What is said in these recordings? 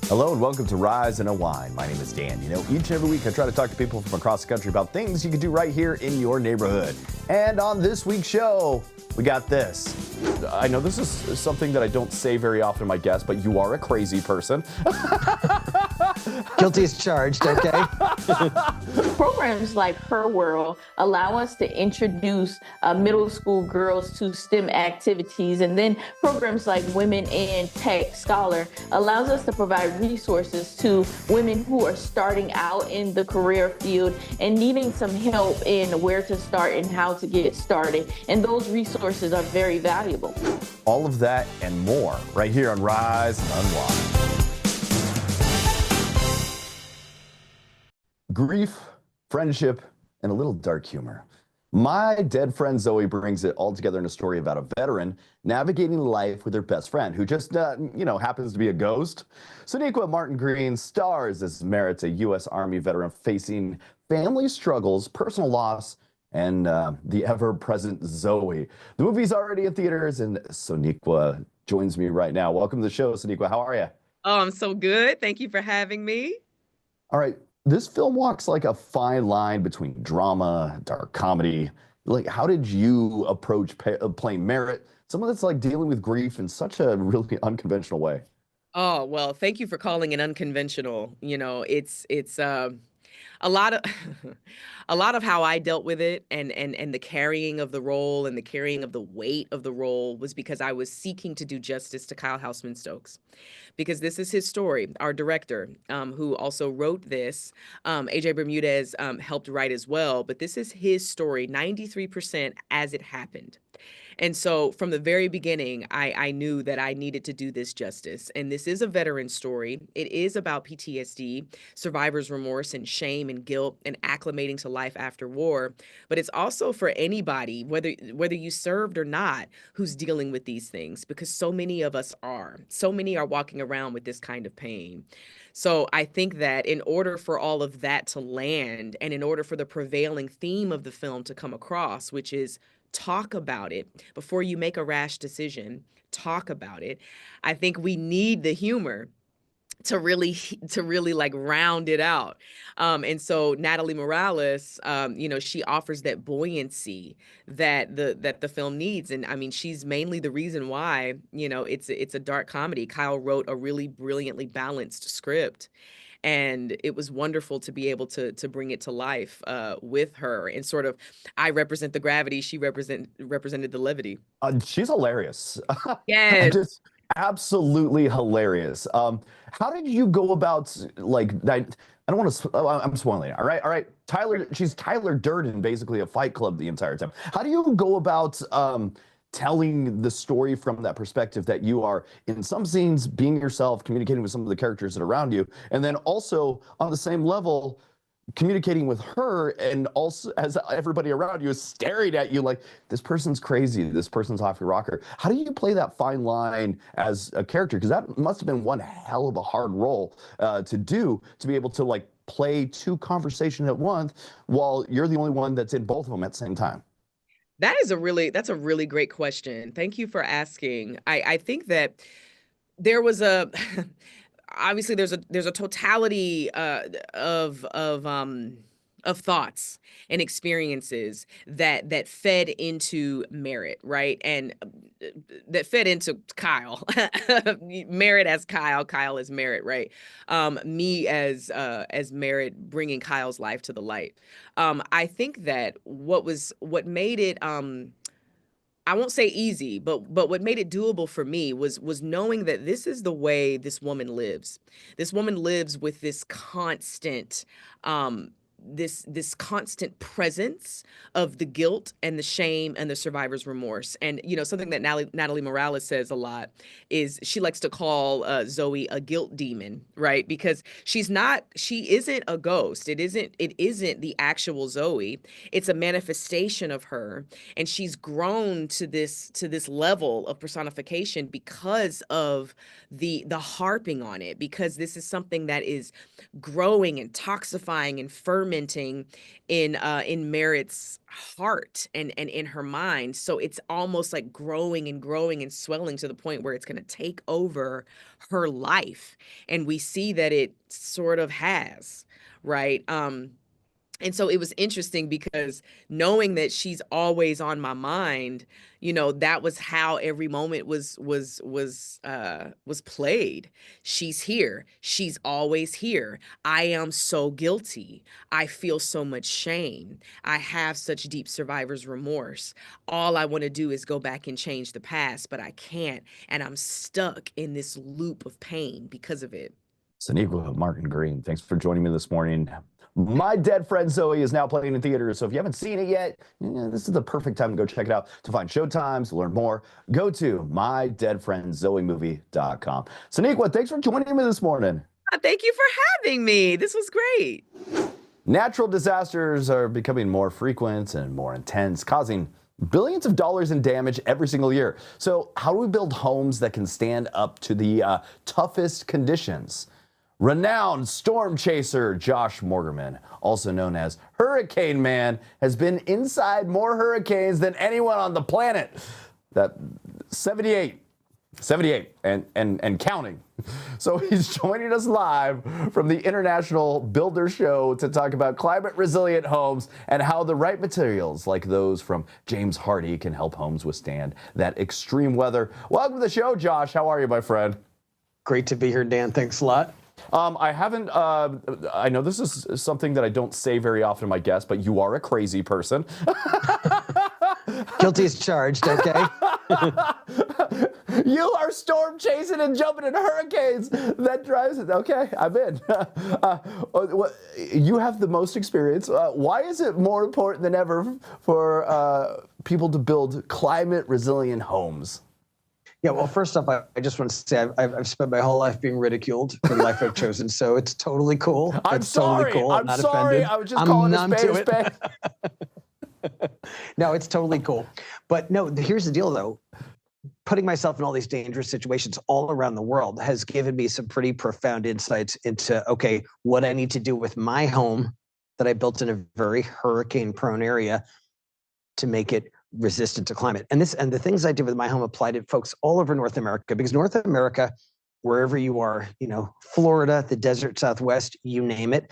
Hello and welcome to Rise and Unwind. My name is Dan. You know, each and every week I try to talk to people from across the country about things you can do right here in your neighborhood. And on this week's show, we got this. I know this is something that I don't say very often to my guests, but you are a crazy person. Guilty as charged, okay? Programs like Her World allow us to introduce middle school girls to STEM activities, and then programs like Women in Tech Scholar allows us to provide resources to women who are starting out in the career field and needing some help in where to start and how to get started. And those resources are very valuable. All of that and more right here on Rise and Unwind. Grief, friendship, and a little dark humor. My dead friend Zoe brings it all together in a story about a veteran navigating life with her best friend, who just, happens to be a ghost. Sonequa Martin-Green stars as Merritt, a U.S. Army veteran facing family struggles, personal loss, and the ever-present Zoe. The movie's already in theaters, and Sonequa joins me right now. Welcome to the show, Sonequa. How are you? Oh, I'm so good. Thank you for having me. All right. This film walks like a fine line between drama, dark comedy. Like, how did you approach playing Merritt, someone that's like dealing with grief in such a really unconventional way? Oh, well, thank you for calling it unconventional. It's a lot of a lot of how I dealt with it and the carrying of the role and the carrying of the weight of the role was because I was seeking to do justice to Kyle Houseman Stokes. Because this is his story, our director, who also wrote this. AJ Bermudez helped write as well, but this is his story, 93% as it happened. And so from the very beginning, I knew that I needed to do this justice. And this is a veteran story. It is about PTSD, survivor's remorse and shame and guilt and acclimating to life after war. But it's also for anybody, whether you served or not, who's dealing with these things, because so many of us are. So many are walking around with this kind of pain. So I think that in order for all of that to land and in order for the prevailing theme of the film to come across, which is talk about it before you make a rash decision, talk about it. I think we need the humor to really like round it out. And so Natalie Morales, she offers that buoyancy that the film needs. And I mean, she's mainly the reason why, it's a dark comedy. Kyle wrote a really brilliantly balanced script. And it was wonderful to be able to bring it to life with her. And sort of, I represent the gravity, she represented the levity. She's hilarious. Yes. Just absolutely hilarious. How did you go about, like, I don't want to, I'm spoiling it. All right. She's Tyler Durden, basically a Fight Club the entire time. How do you go about telling the story from that perspective, that you are in some scenes being yourself, communicating with some of the characters that are around you, and then also on the same level communicating with her, and also as everybody around you is staring at you like, this person's crazy, this person's off your rocker? How do you play that fine line as a character? Because that must have been one hell of a hard role to do, to be able to like play two conversations at once while you're the only one that's in both of them at the same time. That's a really great question. Thank you for asking. I think that there was obviously there's a totality of thoughts and experiences that fed into Merritt, right? And that fed into Kyle. Merritt as Kyle as Merritt, right? Me as Merritt, bringing Kyle's life to the light. I think that what made it I won't say easy, but what made it doable for me was knowing that this is the way this woman lives. This woman lives with this constant this constant presence of the guilt and the shame and the survivor's remorse. And, something that Natalie Morales says a lot is she likes to call Zoe a guilt demon, right? Because she isn't a ghost. It isn't the actual Zoe. It's a manifestation of her. And she's grown to this level of personification because of the harping on it, because this is something that is growing and toxifying and fermenting fermenting in Merritt's heart and in her mind. So it's almost like growing and growing and swelling to the point where it's going to take over her life. And we see that it sort of has, right? And so it was interesting because knowing that she's always on my mind, that was how every moment was played. She's here. She's always here. I am so guilty. I feel so much shame. I have such deep survivor's remorse. All I want to do is go back and change the past, but I can't. And I'm stuck in this loop of pain because of it. Sonequa Martin-Green, thanks for joining me this morning. My Dead Friend Zoe is now playing in theaters, so if you haven't seen it yet, this is the perfect time to go check it out. To find showtimes, learn more, go to mydeadfriendzoemovie.com. Sonequa, thanks for joining me this morning. Thank you for having me. This was great. Natural disasters are becoming more frequent and more intense, causing billions of dollars in damage every single year. So how do we build homes that can stand up to the toughest conditions? Renowned storm chaser Josh Morgerman, also known as Hurricane Man, has been inside more hurricanes than anyone on the planet. That 78 and counting. So he's joining us live from the International Builder Show to talk about climate resilient homes and how the right materials like those from James Hardie can help homes withstand that extreme weather. Welcome to the show, Josh. How are you, my friend? Great to be here, Dan. Thanks a lot. I know this is something that I don't say very often to my guests, but you are a crazy person. Guilty as charged, okay? You are storm chasing and jumping in hurricanes. That drives it. Okay, I'm in. You have the most experience. Why is it more important than ever for people to build climate resilient homes? Yeah, well, first off, I just want to say I've spent my whole life being ridiculed for the life I've chosen, so it's totally cool. I'm sorry. Totally cool. I'm not sorry. offended. I was just calling a spade. No, it's totally cool. But no, here's the deal, though. Putting myself in all these dangerous situations all around the world has given me some pretty profound insights into, okay, what I need to do with my home that I built in a very hurricane-prone area to make it resistant to climate. And the things I did with my home apply to folks all over North America, because North America, wherever you are, Florida, the desert Southwest, you name it,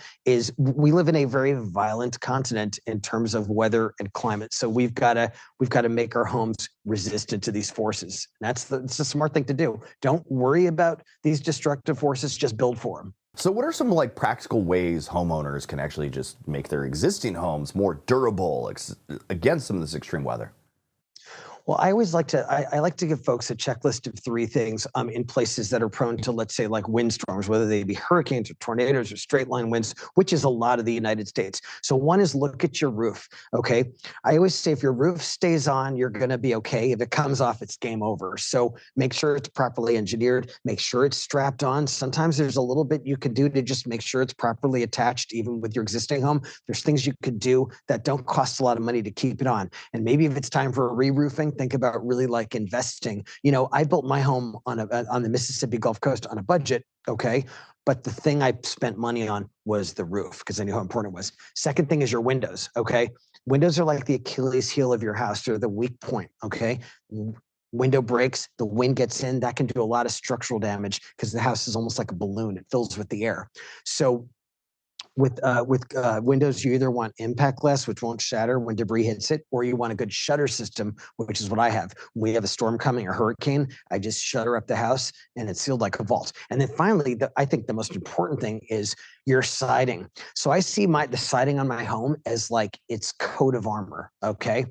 we live in a very violent continent in terms of weather and climate. So we've got to make our homes resistant to these forces. It's the smart thing to do. Don't worry about these destructive forces, just build for them. So what are some practical ways homeowners can actually just make their existing homes more durable against some of this extreme weather? Well, I always like to give folks a checklist of 3 things in places that are prone to, let's say, like windstorms, whether they be hurricanes or tornadoes or straight line winds, which is a lot of the United States. So one is look at your roof. Okay. I always say if your roof stays on, you're going to be okay. If it comes off, it's game over. So make sure it's properly engineered, make sure it's strapped on. Sometimes there's a little bit you could do to just make sure it's properly attached, even with your existing home. There's things you could do that don't cost a lot of money to keep it on. And maybe if it's time for a re-roofing, think about really investing. I built my home on the Mississippi Gulf Coast on a budget, okay? But the thing I spent money on was the roof because I knew how important it was. Second thing is your windows, okay? Windows are like the Achilles heel of your house. They're the weak point, okay? Window breaks, the wind gets in, that can do a lot of structural damage because the house is almost like a balloon. It fills with the air. So with windows, you either want impact glass, which won't shatter when debris hits it, or you want a good shutter system, which is what I have. When we have a storm coming, a hurricane, I just shutter up the house and it's sealed like a vault. And then finally, I think the most important thing is your siding. So I see the siding on my home as like its coat of armor, okay?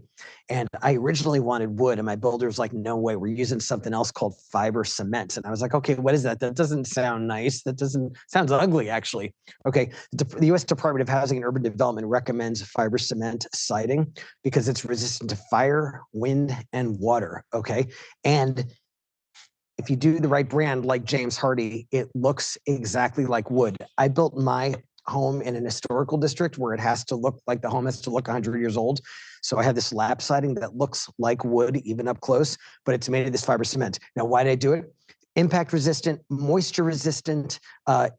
And I originally wanted wood, and my builder was like, no way, we're using something else called fiber cement. And I was like, okay, what is that? That doesn't sound nice. Sounds ugly, actually. Okay, the U.S. Department of Housing and Urban Development recommends fiber cement siding because it's resistant to fire, wind, and water, okay? And if you do the right brand, like James Hardie, it looks exactly like wood. I built my home in an historical district where it has to look like the home has to look 100 years old. So I have this lap siding that looks like wood, even up close, but it's made of this fiber cement. Now, why did I do it? Impact resistant, moisture resistant.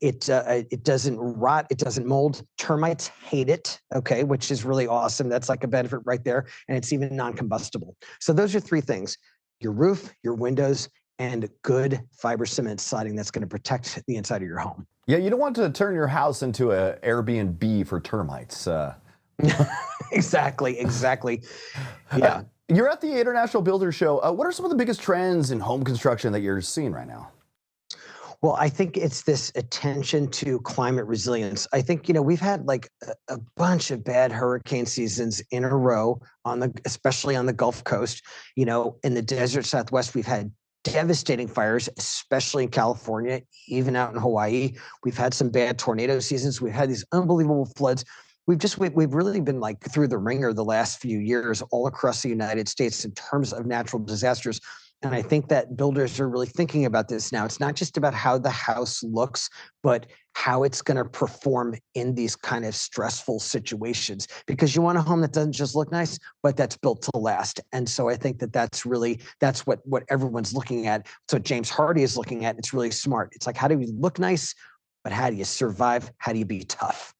It doesn't rot. It doesn't mold. Termites hate it. Okay, which is really awesome. That's like a benefit right there. And it's even non-combustible. So those are three things: your roof, your windows, and good fiber cement siding that's going to protect the inside of your home. Yeah, you don't want to turn your house into an Airbnb for termites. Exactly. Yeah. You're at the International Builder Show. What are some of the biggest trends in home construction that you're seeing right now? Well, I think it's this attention to climate resilience. I think, we've had like a bunch of bad hurricane seasons in a row especially on the Gulf Coast. In the desert Southwest, we've had devastating fires, especially in California, even out in Hawaii. We've had some bad tornado seasons. We've had these unbelievable floods. We've really been like through the ringer the last few years all across the United States in terms of natural disasters. And I think that builders are really thinking about this now. It's not just about how the house looks, but how it's going to perform in these kind of stressful situations, because you want a home that doesn't just look nice, but that's built to last. And so I think that's what everyone's looking at. So James Hardy is looking at. It's really smart. It's like, how do you look nice, but how do you survive? How do you be tough?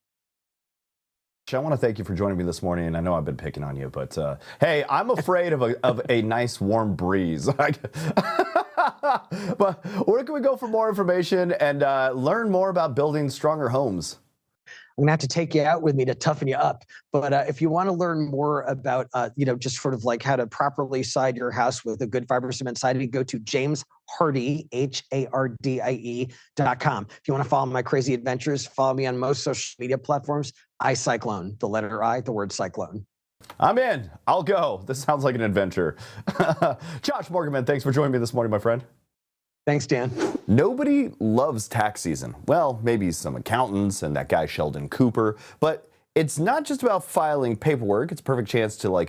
I want to thank you for joining me this morning. I know I've been picking on you, but hey, I'm afraid of a nice warm breeze. But where can we go for more information and learn more about building stronger homes? I'm gonna have to take you out with me to toughen you up. But if you want to learn more about, just sort of like how to properly side your house with a good fiber cement siding, go to JamesHardie, HARDIE.com. If you want to follow my crazy adventures, follow me on most social media platforms. iCyclone, the letter I, the word cyclone. I'm in. I'll go. This sounds like an adventure. Josh Morgerman, thanks for joining me this morning, my friend. Thanks, Dan. Nobody loves tax season. Well, maybe some accountants and that guy Sheldon Cooper, but it's not just about filing paperwork. It's a perfect chance to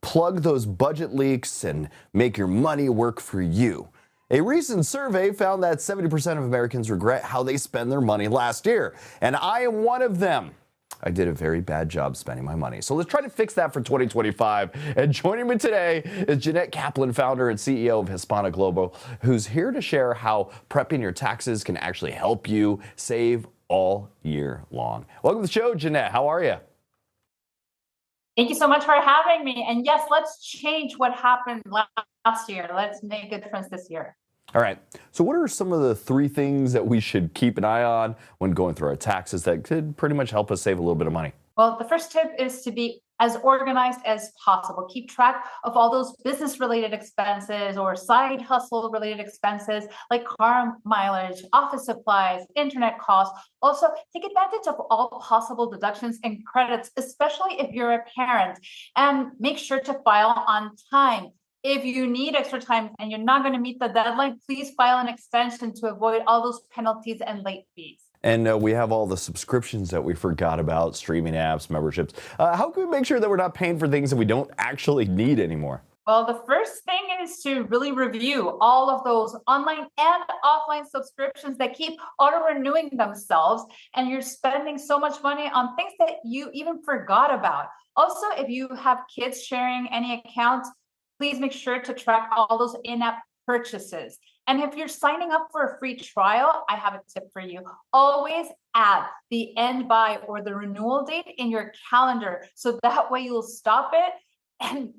plug those budget leaks and make your money work for you. A recent survey found that 70% of Americans regret how they spend their money last year, and I am one of them. I did a very bad job spending my money. So let's try to fix that for 2025. And joining me today is Jeanette Kaplan, founder and CEO of Hispana Global, who's here to share how prepping your taxes can actually help you save all year long. Welcome to the show, Jeanette. How are you? Thank you so much for having me. And yes, let's change what happened last year. Let's make a difference this year. All right. So what are some of the three things that we should keep an eye on when going through our taxes that could pretty much help us save a little bit of money? Well, the first tip is to be as organized as possible. Keep track of all those business-related expenses or side hustle-related expenses like car mileage, office supplies, internet costs. Also, take advantage of all possible deductions and credits, especially if you're a parent, and make sure to file on time. If you need extra time and you're not going to meet the deadline, please file an extension to avoid all those penalties and late fees. And we have all the subscriptions that we forgot about, streaming apps, memberships. How can we make sure that we're not paying for things that we don't actually need anymore? Well, the first thing is to really review all of those online and offline subscriptions that keep auto-renewing themselves, and you're spending so much money on things that you even forgot about. Also, if you have kids sharing any accounts, please make sure to track all those in-app purchases. And if you're signing up for a free trial, I have a tip for you. Always add the end by or the renewal date in your calendar. So that way you'll stop it and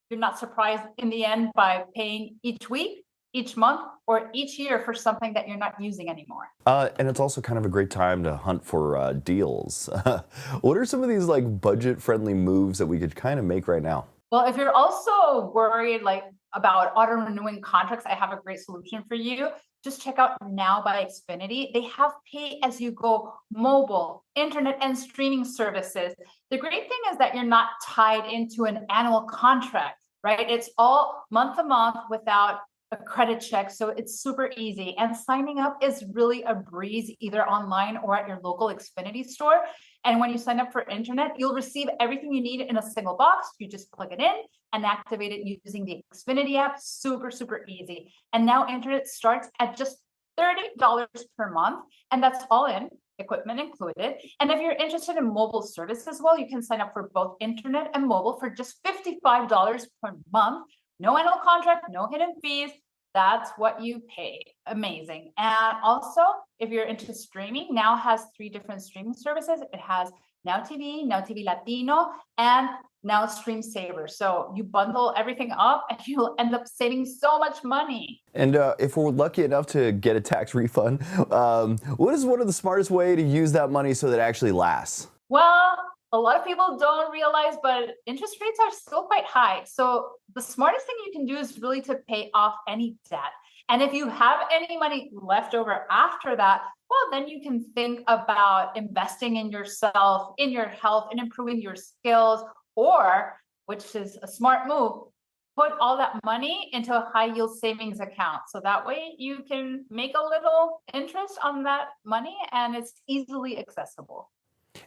you're not surprised in the end by paying each week, each month, or each year for something that you're not using anymore. And it's also kind of a great time to hunt for deals. What are some of these budget-friendly moves that we could kind of make right now? Well, if you're also worried about auto-renewing contracts, I have a great solution for you. Just check out Now by Xfinity. They have pay-as-you-go mobile, internet, and streaming services. The great thing is that you're not tied into an annual contract, right? It's all month to month without a credit check. So it's super easy. And signing up is really a breeze, either online or at your local Xfinity store. And when you sign up for internet, you'll receive everything you need in a single box. You just plug it in and activate it using the Xfinity app. Super, super easy. And now internet starts at just $30 per month. And that's all in, equipment included. And if you're interested in mobile service as well, you can sign up for both internet and mobile for just $55 per month. No annual contract, no hidden fees. That's what you pay. Amazing. And also, if you're into streaming, Now has 3 different streaming services. It has Now TV, Now TV Latino, and Now Stream Saver. So you bundle everything up and you'll end up saving so much money. And if we're lucky enough to get a tax refund, what is one of the smartest way to use that money so that it actually lasts? Well, a lot of people don't realize, but interest rates are still quite high. So the smartest thing you can do is really to pay off any debt. And if you have any money left over after that, well, then you can think about investing in yourself, in your health, and improving your skills, or, which is a smart move, put all that money into a high yield savings account. So that way you can make a little interest on that money and it's easily accessible.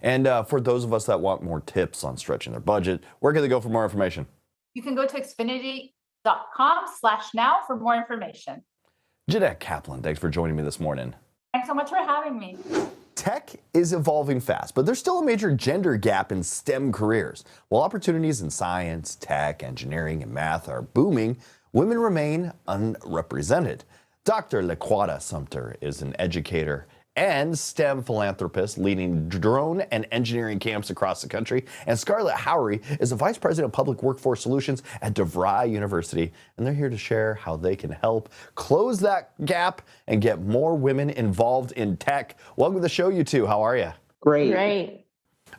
And for those of us that want more tips on stretching their budget, where can they go for more information? You can go to xfinity.com/now for more information. Jeanette Kaplan, thanks for joining me this morning. Thanks so much for having me. Tech is evolving fast, but there's still a major gender gap in STEM careers. While opportunities in science, tech, engineering, and math are booming, women remain unrepresented. Dr. Sonequa Sumter is an educator and STEM philanthropist leading drone and engineering camps across the country. And Scarlett Howery is a vice president of public workforce solutions at DeVry University. And they're here to share how they can help close that gap and get more women involved in tech. Welcome to the show, you two. How are you? Great.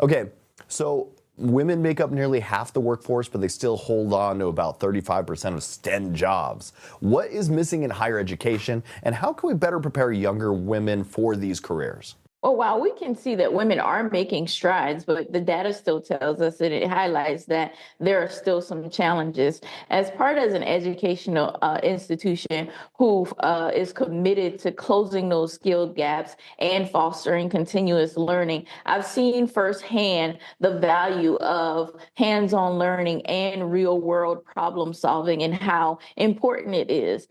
Okay, so women make up nearly half the workforce, but they still hold on to about 35% of STEM jobs. What is missing in higher education, and how can we better prepare younger women for these careers? Well, while we can see that women are making strides, but the data still tells us and it highlights that there are still some challenges. As part of an educational institution who is committed to closing those skill gaps and fostering continuous learning, I've seen firsthand the value of hands-on learning and real-world problem solving and how important it is.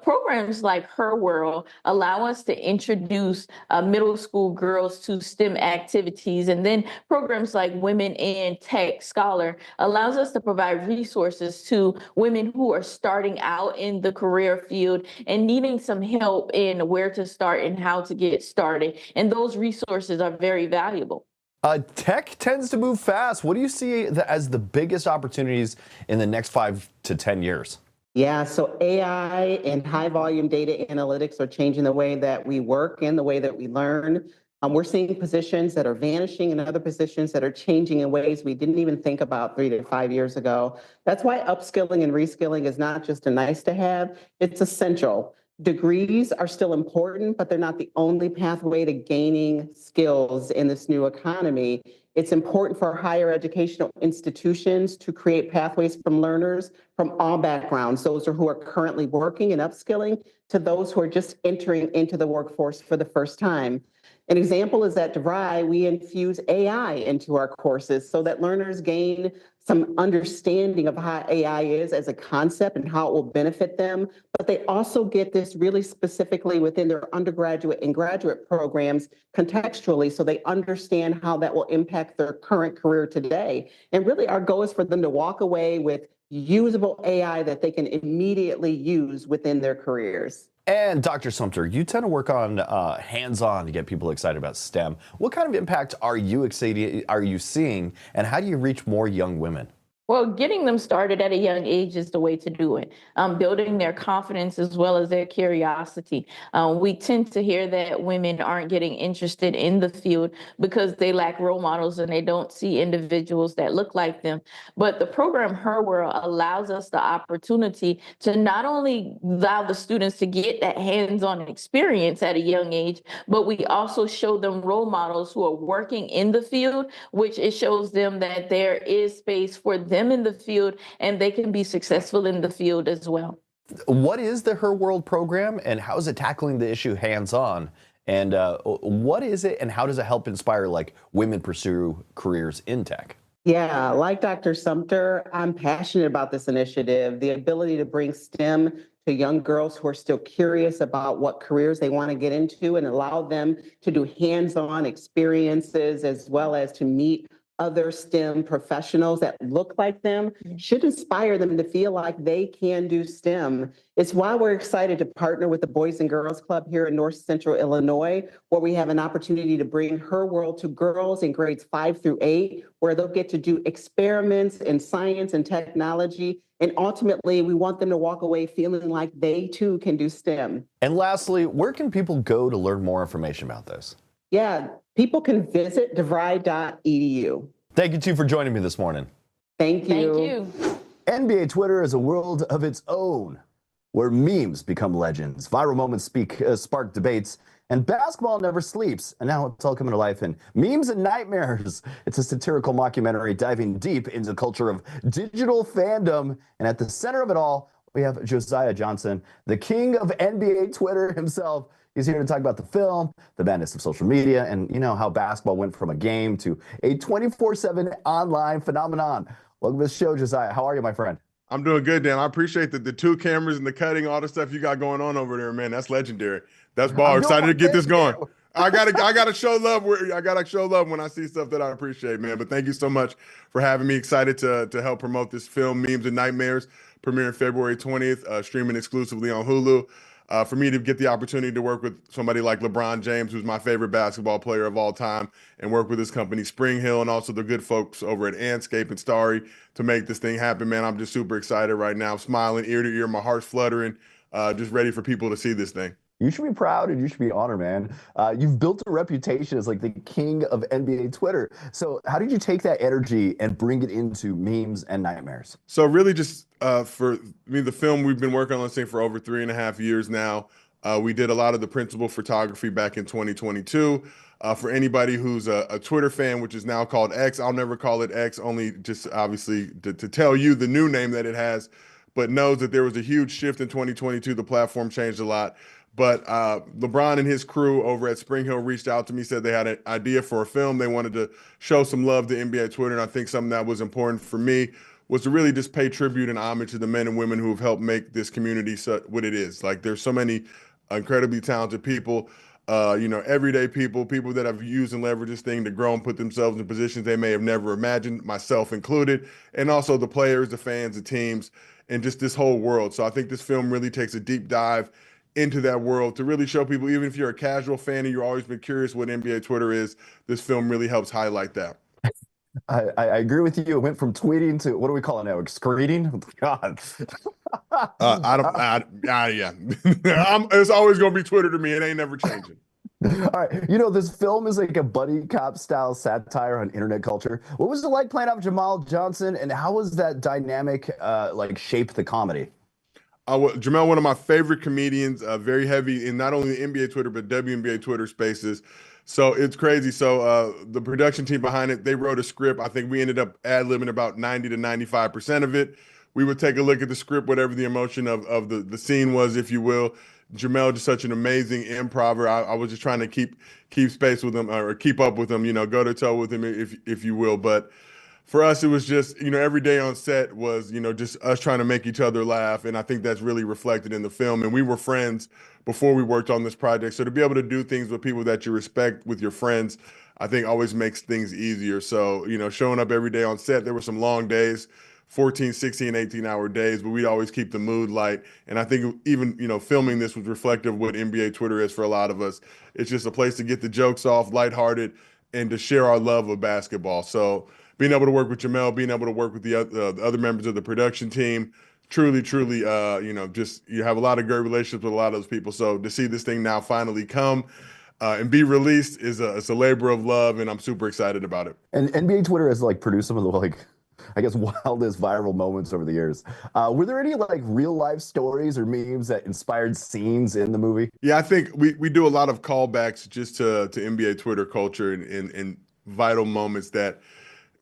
Programs like Her World allow us to introduce middle school girls to STEM activities. And then programs like Women in Tech Scholar allows us to provide resources to women who are starting out in the career field and needing some help in where to start and how to get started. And those resources are very valuable. Tech tends to move fast. What do you see as the biggest opportunities in the next 5 to 10 years? Yeah, so AI and high volume data analytics are changing the way that we work and the way that we learn. We're seeing positions that are vanishing and other positions that are changing in ways we didn't even think about 3 to 5 years ago. That's why upskilling and reskilling is not just a nice to have, it's essential. Degrees are still important, but they're not the only pathway to gaining skills in this new economy. It's important for higher educational institutions to create pathways from learners from all backgrounds, those who are currently working and upskilling to those who are just entering into the workforce for the first time. An example is at DeVry, we infuse AI into our courses so that learners gain some understanding of how AI is as a concept and how it will benefit them, but they also get this really specifically within their undergraduate and graduate programs contextually so they understand how that will impact their current career today. And really our goal is for them to walk away with usable AI that they can immediately use within their careers. And Dr. Sumter, you tend to work on hands-on to get people excited about STEM. What kind of impact are you seeing, and how do you reach more young women? Well, getting them started at a young age is the way to do it. Building their confidence as well as their curiosity. We tend to hear that women aren't getting interested in the field because they lack role models and they don't see individuals that look like them. But the program Her World allows us the opportunity to not only allow the students to get that hands-on experience at a young age, but we also show them role models who are working in the field, which it shows them that there is space for them in the field and they can be successful in the field as well. What is the Her World program and how is it tackling the issue hands-on? And what is it and how does it help inspire women pursue careers in tech? Yeah, like Dr. Sumter, I'm passionate about this initiative, the ability to bring STEM to young girls who are still curious about what careers they want to get into and allow them to do hands-on experiences as well as to meet other STEM professionals that look like them should inspire them to feel like they can do STEM. It's why we're excited to partner with the Boys and Girls Club here in North Central Illinois, where we have an opportunity to bring her world to girls in grades 5 through 8, where they'll get to do experiments in science and technology. And ultimately, we want them to walk away feeling like they too can do STEM. And lastly, where can people go to learn more information about this? Yeah, people can visit devry.edu. Thank you two for joining me this morning. Thank you. Thank you. NBA Twitter is a world of its own, where memes become legends, viral moments spark debates, and basketball never sleeps. And now it's all coming to life in Memes and Nightmares. It's a satirical mockumentary diving deep into the culture of digital fandom. And at the center of it all, we have Josiah Johnson, the king of NBA Twitter himself. He's here to talk about the film, the madness of social media, and how basketball went from a game to a 24/7 online phenomenon. Welcome to the show, Josiah. How are you, my friend? I'm doing good, Dan. I appreciate the 2 cameras and the cutting, all the stuff you got going on over there, man. That's legendary. That's ball. Excited to get this going. I gotta show love. I gotta show love when I see stuff that I appreciate, man. But thank you so much for having me. Excited to help promote this film, Memes and Nightmares, premiering February 20th, streaming exclusively on Hulu. For me to get the opportunity to work with somebody like LeBron James, who's my favorite basketball player of all time, and work with his company Spring Hill and also the good folks over at Anscape and Starry to make this thing happen, man. I'm just super excited right now. I'm smiling ear to ear, my heart's fluttering, just ready for people to see this thing. You should be proud and you should be honored, man. You've built a reputation as like the king of NBA Twitter. So how did you take that energy and bring it into Memes and Nightmares? So really just for me, the film we've been working on this thing for over 3.5 years now. We did a lot of the principal photography back in 2022. For anybody who's a Twitter fan, which is now called X, I'll never call it X, only just obviously to tell you the new name that it has, but knows that there was a huge shift in 2022. The platform changed a lot. But LeBron and his crew over at Spring Hill reached out to me, said they had an idea for a film. They wanted to show some love to NBA Twitter. And I think something that was important for me was to really just pay tribute and homage to the men and women who have helped make this community what it is. Like, there's so many incredibly talented people, everyday people that have used and leveraged this thing to grow and put themselves in positions they may have never imagined, myself included, and also the players, the fans, the teams, and just this whole world. So I think this film really takes a deep dive into that world to really show people, even if you're a casual fan and you've always been curious what NBA Twitter is, this film really helps highlight that. I agree with you. It went from tweeting to, what do we call it now? Excreting? God. Yeah. It's always going to be Twitter to me. It ain't never changing. All right. This film is like a buddy cop style satire on internet culture. What was it like playing off Jamal Johnson, and how was that dynamic shape the comedy? Jamel, one of my favorite comedians, very heavy in not only the NBA Twitter, but WNBA Twitter spaces. So it's crazy. So the production team behind it, they wrote a script. I think we ended up ad-libbing about 90 to 95% of it. We would take a look at the script, whatever the emotion of the scene was, if you will. Jamel, just such an amazing improver. I was just trying to keep space with him, or keep up with him, go to toe with him, if you will. But for us, it was just, every day on set was, just us trying to make each other laugh. And I think that's really reflected in the film. And we were friends before we worked on this project. So to be able to do things with people that you respect, with your friends, I think always makes things easier. So, showing up every day on set, there were some long days, 14, 16, 18-hour days, but we'd always keep the mood light. And I think even, filming this was reflective of what NBA Twitter is for a lot of us. It's just a place to get the jokes off, lighthearted, and to share our love of basketball. So being able to work with Jamel, being able to work with the other members of the production team, truly, just you have a lot of great relationships with a lot of those people. So to see this thing now finally come and be released is it's a labor of love, and I'm super excited about it. And NBA Twitter has produced some of the wildest viral moments over the years. Were there any real life stories or memes that inspired scenes in the movie? Yeah, I think we do a lot of callbacks just to NBA Twitter culture and vital moments that,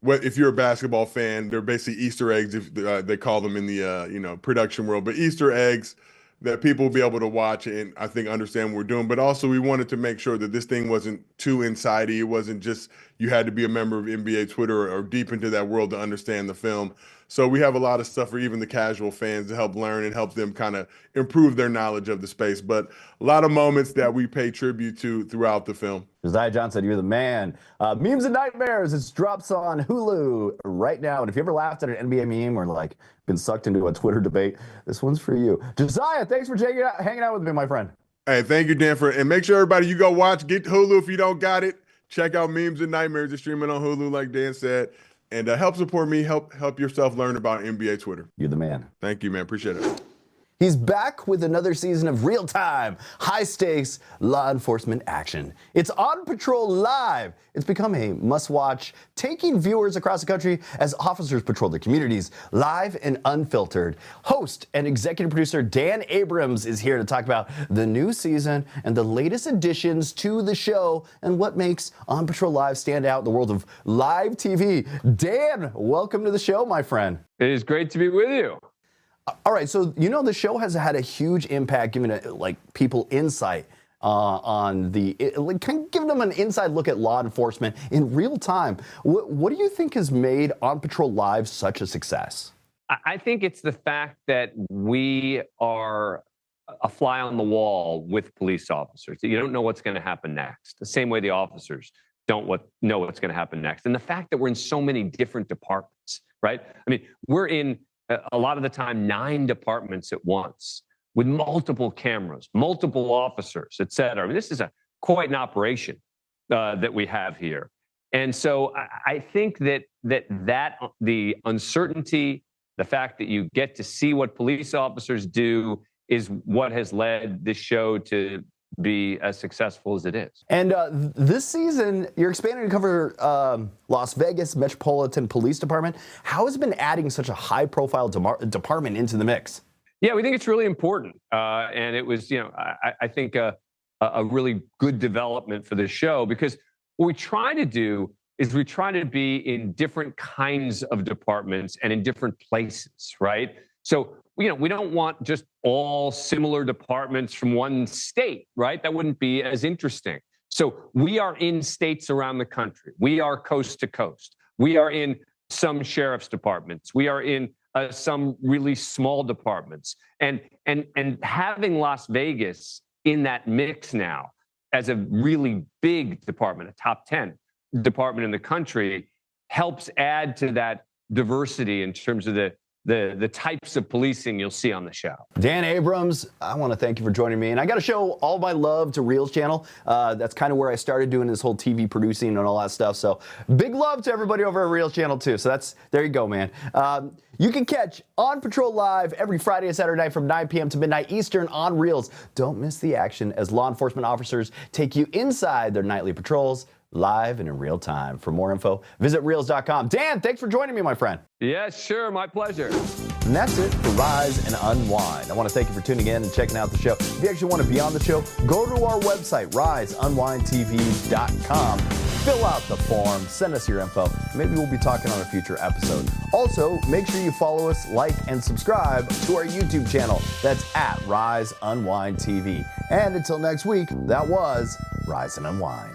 if you're a basketball fan, they're basically Easter eggs, if they call them in the production world, but Easter eggs that people will be able to watch and I think understand what we're doing. But also we wanted to make sure that this thing wasn't too insidey. It wasn't just, you had to be a member of NBA Twitter or deep into that world to understand the film. So we have a lot of stuff for even the casual fans to help learn and help them kind of improve their knowledge of the space. But a lot of moments that we pay tribute to throughout the film. Josiah Johnson, you're the man. Memes and Nightmares, it drops on Hulu right now. And if you ever laughed at an NBA meme or like been sucked into a Twitter debate, this one's for you. Josiah, thanks for hanging out with me, my friend. Hey, thank you, Dan, and make sure everybody, you go watch, get Hulu if you don't got it. Check out Memes and Nightmares. It's streaming on Hulu, like Dan said. And help support me, help yourself learn about NBA Twitter. You're the man. Thank you, man. Appreciate it. He's back with another season of real-time, high-stakes law enforcement action. It's On Patrol Live. It's become a must-watch, taking viewers across the country as officers patrol their communities, live and unfiltered. Host and executive producer Dan Abrams is here to talk about the new season and the latest additions to the show and what makes On Patrol Live stand out in the world of live TV. Dan, welcome to the show, my friend. It is great to be with you. All right, so the show has had a huge impact, giving people insight on kind of giving them an inside look at law enforcement in real time. What do you think has made On Patrol Live such a success? I think it's the fact that we are a fly on the wall with police officers. You don't know what's going to happen next. The same way the officers don't know what's going to happen next. And the fact that we're in so many different departments, right? I mean, we're in a lot of the time 9 departments at once with multiple cameras, multiple officers, et cetera. I mean, this is quite an operation that we have here. And so I think that the uncertainty, the fact that you get to see what police officers do is what has led this show to be as successful as it is. And this season, you're expanding to cover Las Vegas Metropolitan Police Department. How has it been adding such a high-profile department into the mix? Yeah, we think it's really important. And it was, I think a really good development for this show, because what we try to do is we try to be in different kinds of departments and in different places, right? So, we don't want just all similar departments from one state, right? That wouldn't be as interesting. So we are in states around the country. We are coast to coast. We are in some sheriff's departments. We are in some really small departments. And having Las Vegas in that mix now as a really big department, a top 10 department in the country, helps add to that diversity in terms of the types of policing you'll see on the show. Dan Abrams, I want to thank you for joining me. And I got to show all my love to Reels Channel. That's kind of where I started doing this whole TV producing and all that stuff. So big love to everybody over at Reels Channel too. So there you go, man. You can catch On Patrol Live every Friday and Saturday night from 9 p.m. to midnight Eastern on Reels. Don't miss the action as law enforcement officers take you inside their nightly patrols, live and in real time. For more info, visit reels.com. Dan, thanks for joining me, my friend. Yeah, sure. My pleasure. And that's it for Rise and Unwind. I want to thank you for tuning in and checking out the show. If you actually want to be on the show, go to our website, riseunwindtv.com. Fill out the form, send us your info. Maybe we'll be talking on a future episode. Also, make sure you follow us, like, and subscribe to our YouTube channel. That's at Rise Unwind TV. And until next week, that was Rise and Unwind.